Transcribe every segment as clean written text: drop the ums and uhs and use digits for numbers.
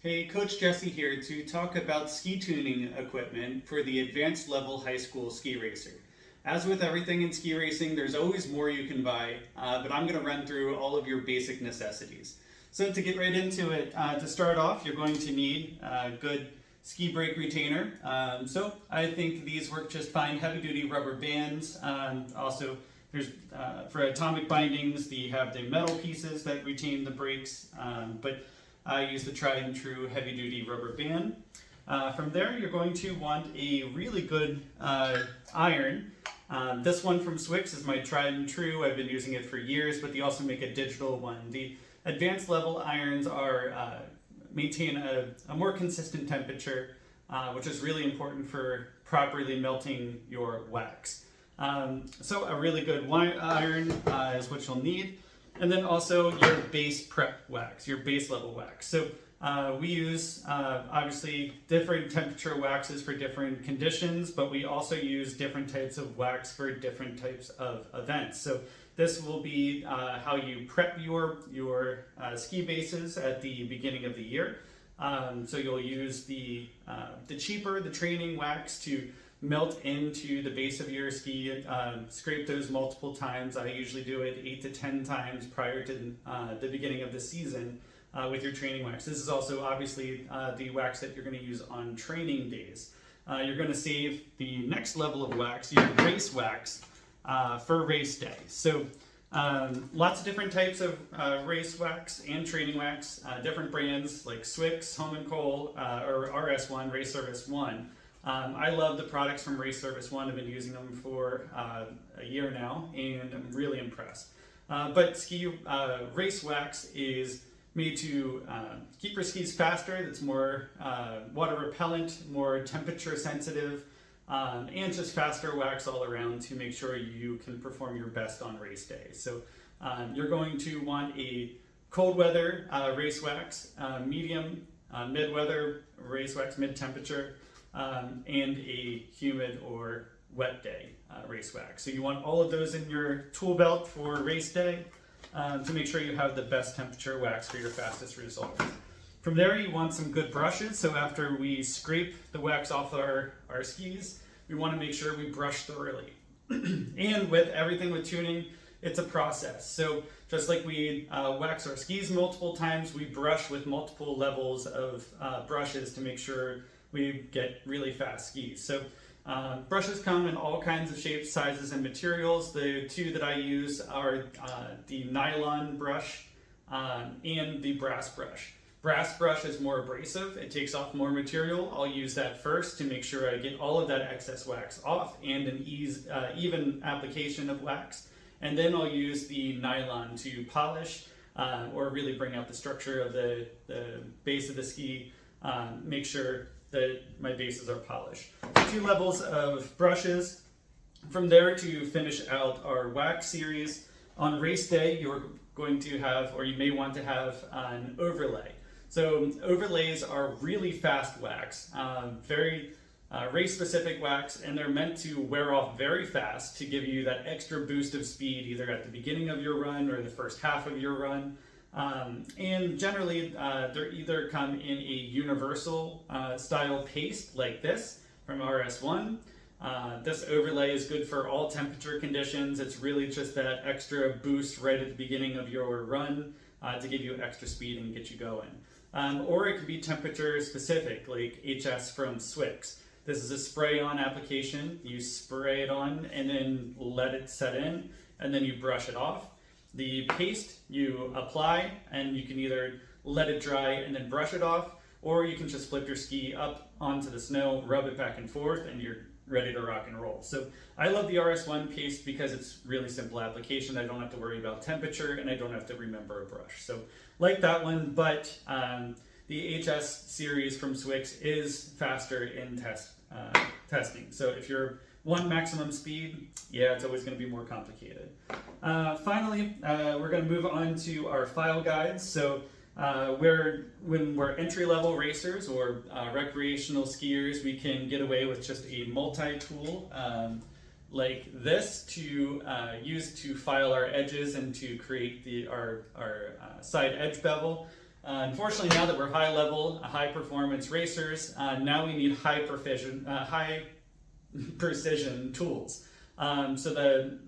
Hey, Coach Jesse here to talk about ski tuning equipment for the advanced level high school ski racer. As with everything in ski racing, there's always more you can buy, but I'm going to run through all of your basic necessities. So to get right into it, to start off, you're going to need a good ski brake retainer. So I think these work just fine. Heavy duty rubber bands. Also, there's for atomic bindings, you have the metal pieces that retain the brakes, but I use the tried and true heavy duty rubber band. From there, you're going to want a really good iron. This one from Swix is my tried and true. I've been using it for years, but they also make a digital one. The advanced level irons are maintain a more consistent temperature, which is really important for properly melting your wax. So a really good iron is what you'll need. And then also your base prep wax, your base level wax. So we use obviously different temperature waxes for different conditions, but we also use different types of wax for different types of events. So this will be how you prep your ski bases at the beginning of the year. So you'll use the training wax to melt into the base of your ski, scrape those multiple times. I usually do it 8 to 10 times prior to the beginning of the season with your training wax. This is also obviously the wax that you're going to use on training days. You're going to save the next level of wax, your race wax, for race day. So lots of different types of race wax and training wax, different brands like Swix, Home & Cole, or RS1, Race Service 1. I love the products from Race Service 1. I've been using them for a year now, and I'm really impressed. But ski race wax is made to keep your skis faster. It's more water repellent, more temperature sensitive, and just faster wax all around to make sure you can perform your best on race day. So you're going to want a cold weather race wax, medium, mid weather race wax, mid temperature, and a humid or wet day race wax. So you want all of those in your tool belt for race day to make sure you have the best temperature wax for your fastest results. From there, you want some good brushes. So after we scrape the wax off our skis, we want to make sure we brush thoroughly. And with everything with tuning, it's a process. So just like we wax our skis multiple times, we brush with multiple levels of brushes to make sure we get really fast skis. So brushes come in all kinds of shapes, sizes, and materials. The two that I use are the nylon brush and the brass brush. Brass brush is more abrasive. It takes off more material. I'll use that first to make sure I get all of that excess wax off and an even application of wax. And then I'll use the nylon to polish or really bring out the structure of the base of the ski, make sure that my bases are polished. 2 levels of brushes. From there, to finish out our wax series, on race day you're going to have, or you may want to have, an overlay. So overlays are really fast wax, very race specific wax, and they're meant to wear off very fast to give you that extra boost of speed either at the beginning of your run or the first half of your run. And generally, they either come in a universal style paste like this from RS1. This overlay is good for all temperature conditions. It's really just that extra boost right at the beginning of your run to give you extra speed and get you going. Or it could be temperature specific, like HS from Swix. This is a spray-on application. You spray it on and then let it set in, and then you brush it off. The paste you apply, and you can either let it dry and then brush it off, or you can just flip your ski up onto the snow, rub it back and forth, and you're ready to rock and roll. So I love the RS1 paste because it's really simple application. I don't have to worry about temperature, and I don't have to remember a brush. So like that one, but the HS series from Swix is faster in testing. So if you're one maximum speed, yeah, it's always going to be more complicated. Finally, we're going to move on to our file guides. So when we're entry-level racers or recreational skiers, we can get away with just a multi-tool like this to use to file our edges and to create our side edge bevel. Unfortunately, now that we're high level, high performance racers, now we need high precision tools. So the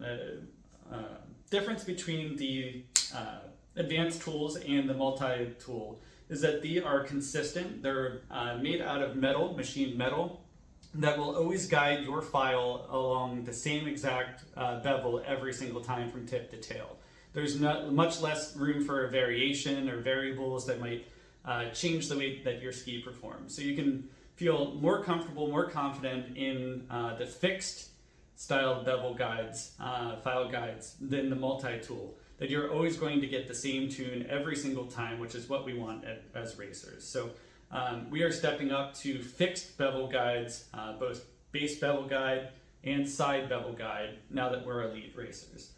difference between the advanced tools and the multi-tool is that they are consistent. They're made out of metal, machined metal, that will always guide your file along the same exact bevel every single time from tip to tail. There's not much less room for variation or variables that might change the way that your ski performs. So you can feel more comfortable, more confident in the fixed style bevel guides, file guides, than the multi-tool. That you're always going to get the same tune every single time, which is what we want as racers. So we are stepping up to fixed bevel guides, both base bevel guide and side bevel guide, now that we're elite racers.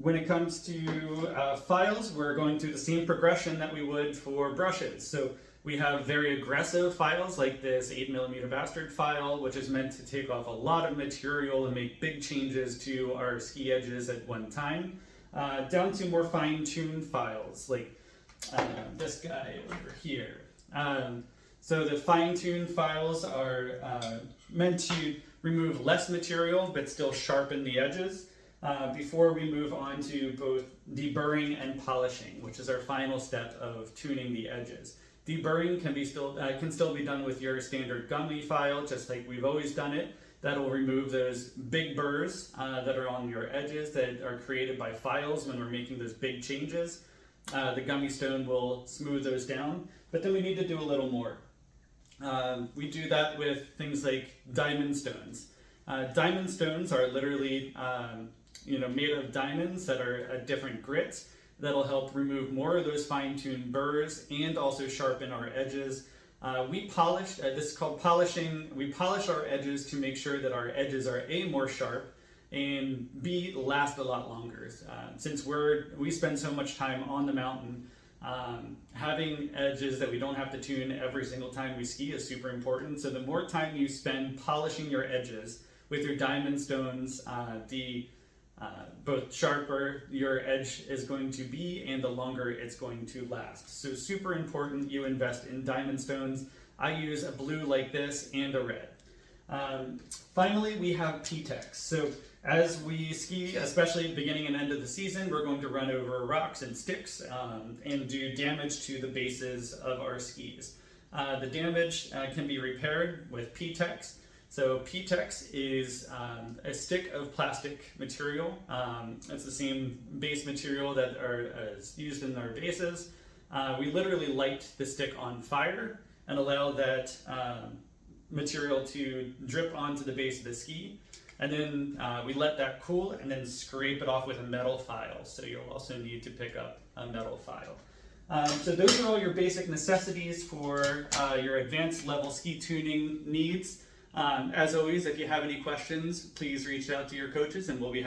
When it comes to files, we're going through the same progression that we would for brushes. So we have very aggressive files like this 8mm bastard file, which is meant to take off a lot of material and make big changes to our ski edges at one time, down to more fine-tuned files like this guy over here. So the fine-tuned files are meant to remove less material but still sharpen the edges before we move on to both deburring and polishing, which is our final step of tuning the edges. Deburring can still be done with your standard gummy file, just like we've always done it. That'll remove those big burrs that are on your edges that are created by files when we're making those big changes. The gummy stone will smooth those down, but then we need to do a little more. We do that with things like diamond stones. Diamond stones are literally made of diamonds that are at different grits that'll help remove more of those fine-tuned burrs and also sharpen our edges. We polish, this is called polishing. We polish our edges to make sure that our edges are A, more sharp, and B, last a lot longer. Since we spend so much time on the mountain, having edges that we don't have to tune every single time we ski is super important. So the more time you spend polishing your edges with your diamond stones, both sharper your edge is going to be and the longer it's going to last. So super important you invest in diamond stones. I use a blue like this and a red. Finally, we have P-Tex. So as we ski, especially beginning and end of the season, we're going to run over rocks and sticks and do damage to the bases of our skis. The damage can be repaired with P-Tex. So P-Tex is a stick of plastic material. It's the same base material that is used in our bases. We literally light the stick on fire and allow that material to drip onto the base of the ski. And then we let that cool and then scrape it off with a metal file. So you'll also need to pick up a metal file. So those are all your basic necessities for your advanced level ski tuning needs. As always, if you have any questions, please reach out to your coaches and we'll be